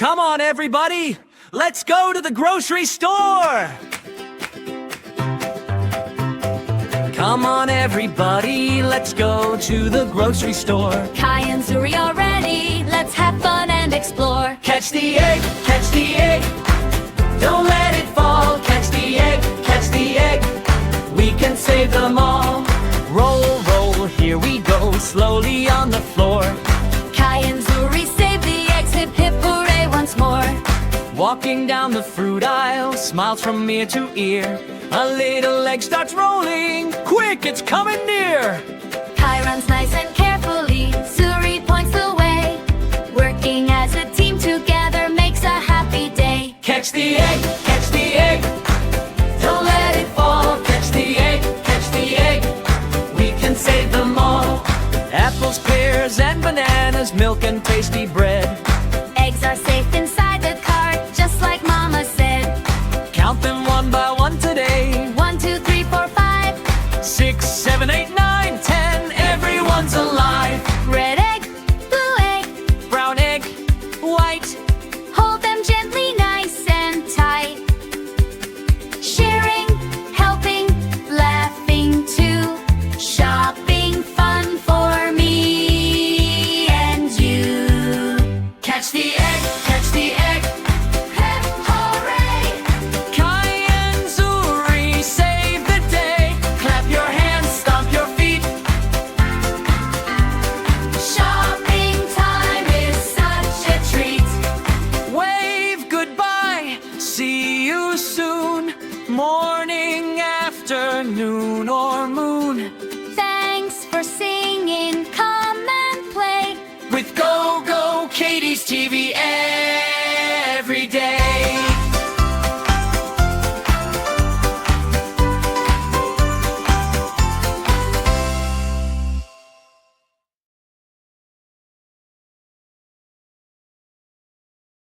Come on, everybody! Let's go to the grocery store! Come on, everybody, let's go to the grocery store. Kai and Zuri are ready, let's have fun and explore. Catch the egg, catch the egg. Don't let it fall. Catch the egg, catch the egg. We can save them all. Roll, roll, here we go, slowly on the floor. Kai and Zuri save the eggs, hip hip hooray once more. Walking down the fruit aisle, smiles from ear to ear. A little egg starts rolling, quick, it's coming near. Kai runs nice and carefully, Zuri points the way. Working as a team together makes a happy day. Catch the egg, catch the egg. Don't let it fall. Catch the egg, catch the egg. We can save them all. Apples, pears, and bananas, milk and tasty bread. Eggs are safe inside the cart, just like Mama said. Count them one by one today. 1, 2, 3, 4, 5, 6, 7, 8, 9, 10. Everyone's alive. red egg, blue egg, Brown egg, white. hold them gently, nice and tight. Sharing, helping, laughing too. Shopping fun for me and you. Catch the egg, catch the egg. Hip hooray! Kai and Zuri save the day. Clap your hands, stomp your feet. Shopping time is such a treat. Wave goodbye, see you soon. Morning, afternoon, or moon. Thanks for singing, come and play. With Go Go Katie's TV every day.